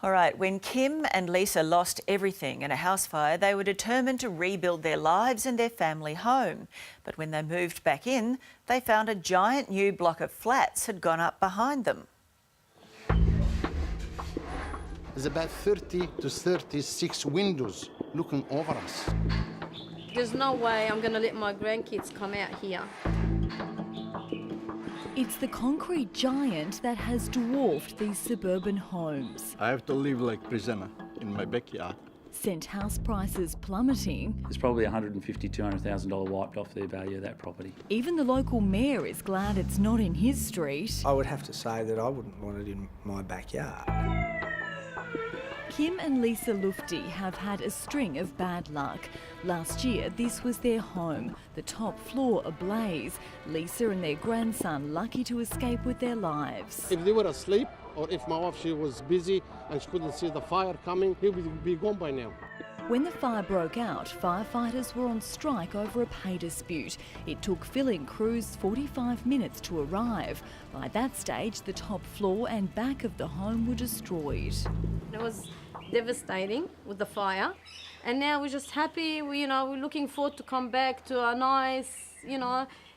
All right, when Kim and Lisa lost everything in a house fire, they were determined to rebuild their lives and their family home. But when they moved back in, they found a giant new block of flats had gone up behind them. There's about 30 to 36 windows looking over us. There's no way I'm going to let my grandkids come out here. It's the concrete giant that has dwarfed these suburban homes. I have to live like prisoner in my backyard. Sent house prices plummeting. There's probably $150,000 to $200,000 wiped off the value of that property. Even the local mayor is glad it's not in his street. I would have to say that I wouldn't want it in my backyard. Kim and Lisa Lufti have had a string of bad luck. Last year, this was their home, the top floor ablaze. Lisa and their grandson lucky to escape with their lives. If they were asleep, or if my wife, she was busy and she couldn't see the fire coming, he would be gone by now. When the fire broke out, firefighters were on strike over a pay dispute. It took filling crews 45 minutes to arrive. By that stage, the top floor and back of the home were destroyed. It was devastating with the fire. And now we're just happy, we're looking forward to come back to a nice,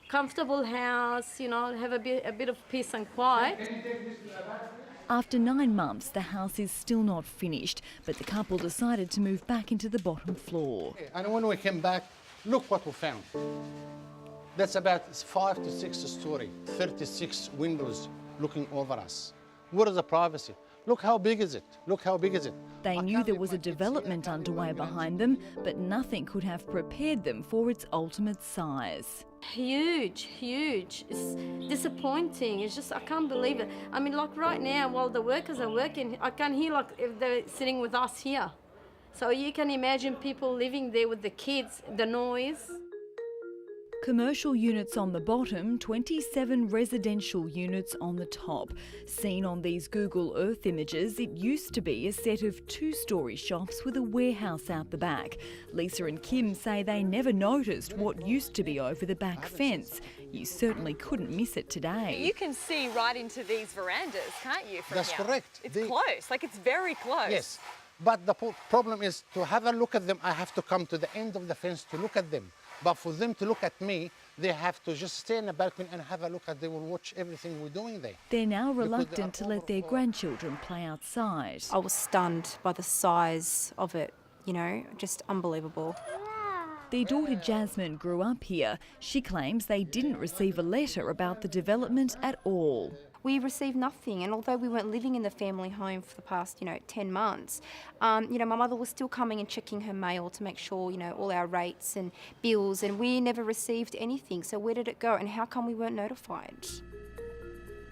comfortable house, have a bit of peace and quiet. After 9 months, the house is still not finished, but the couple decided to move back into the bottom floor. And when we came back, look what we found. That's about 5 to 6 story, 36 windows looking over us. What is the privacy? Look how big is it? Look how big is it? They knew there was a development underway behind them, but nothing could have prepared them for its ultimate size. Huge, huge. It's disappointing. It's just, I can't believe it. I mean, like right now, while the workers are working, I can hear like if they're sitting with us here. So you can imagine people living there with the kids, the noise. Commercial units on the bottom, 27 residential units on the top. Seen on these Google Earth images, it used to be a set of 2-storey shops with a warehouse out the back. Lisa and Kim say they never noticed what used to be over the back fence. You certainly couldn't miss it today. You can see right into these verandas, can't you, from That's here? correct. It's close, like it's very close. Yes, but the problem is to have a look at them, I have to come to the end of the fence to look at them. But for them to look at me, they have to just stay in the balcony and have a look at them and watch everything we're doing there. They're now reluctant to let their grandchildren play outside. I was stunned by the size of it, just unbelievable. Their daughter Jasmine grew up here. She claims they didn't receive a letter about the development at all. We received nothing, and although we weren't living in the family home for the past, 10 months, my mother was still coming and checking her mail to make sure, all our rates and bills, and we never received anything. So where did it go, and how come we weren't notified?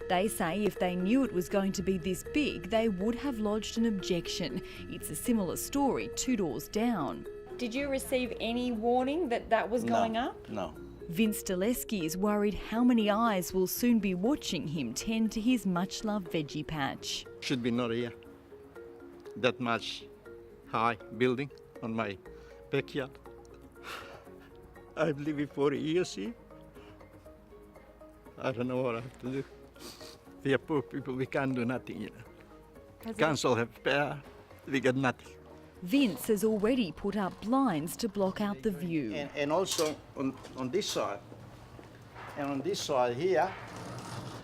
They say if they knew it was going to be this big, they would have lodged an objection. It's a similar story 2 doors down. Did you receive any warning that that was going up? No. Vince Daleski is worried how many eyes will soon be watching him tend to his much-loved veggie patch. Should be not here. That much high building on my backyard. I've lived 40 years here. I don't know what I have to do. We are poor people, we can't do nothing, Council have power, we got nothing. Vince has already put up blinds to block out the view. And also on this side, and on this side here.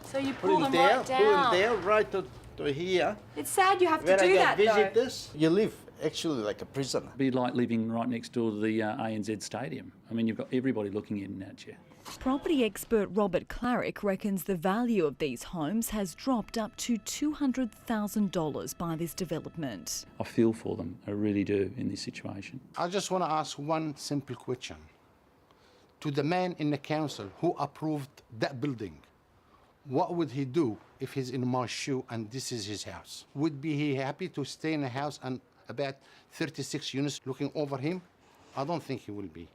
So you pull them right down. Put them there, right to here. It's sad you have to Where do I that, got though. visitors, you live actually like a prisoner. It'd be like living right next door to the ANZ Stadium. I mean, you've got everybody looking in and at you. Property expert Robert Klaric reckons the value of these homes has dropped up to $200,000 by this development. I feel for them, I really do, in this situation. I just want to ask one simple question. To the man in the council who approved that building, what would he do if he's in my shoe and this is his house? Would be he happy to stay in a house and about 36 units looking over him? I don't think he will be.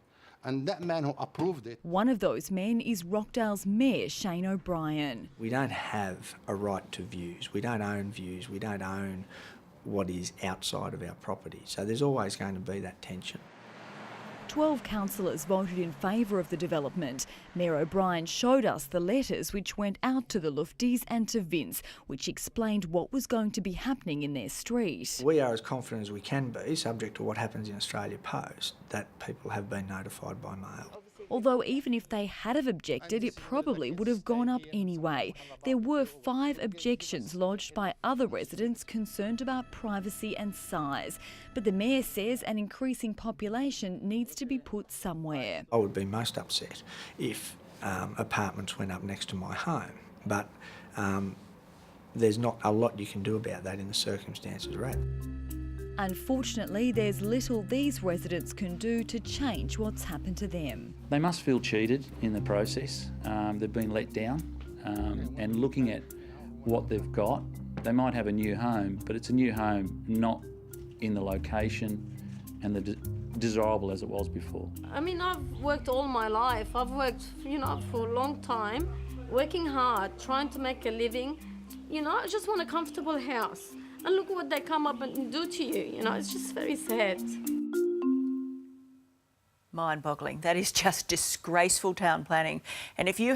And that man who approved it... One of those men is Rockdale's Mayor, Shane O'Brien. We don't have a right to views. We don't own views. We don't own what is outside of our property. So there's always going to be that tension. 12 councillors voted in favour of the development. Mayor O'Brien showed us the letters which went out to the Lufties and to Vince, which explained what was going to be happening in their street. We are as confident as we can be, subject to what happens in Australia Post, that people have been notified by mail. Although even if they had have objected, it probably would have gone up anyway. There were 5 objections lodged by other residents concerned about privacy and size. But the Mayor says an increasing population needs to be put somewhere. I would be most upset if apartments went up next to my home, but there's not a lot you can do about that in the circumstances we're at. Unfortunately, there's little these residents can do to change what's happened to them. They must feel cheated in the process. They've been let down, and looking at what they've got, they might have a new home, but it's a new home not in the location and the desirable as it was before. I mean, I've worked all my life. I've worked, for a long time, working hard, trying to make a living. I just want a comfortable house. And look what they come up and do to you. It's just very sad. Mind-boggling. That is just disgraceful town planning. And if you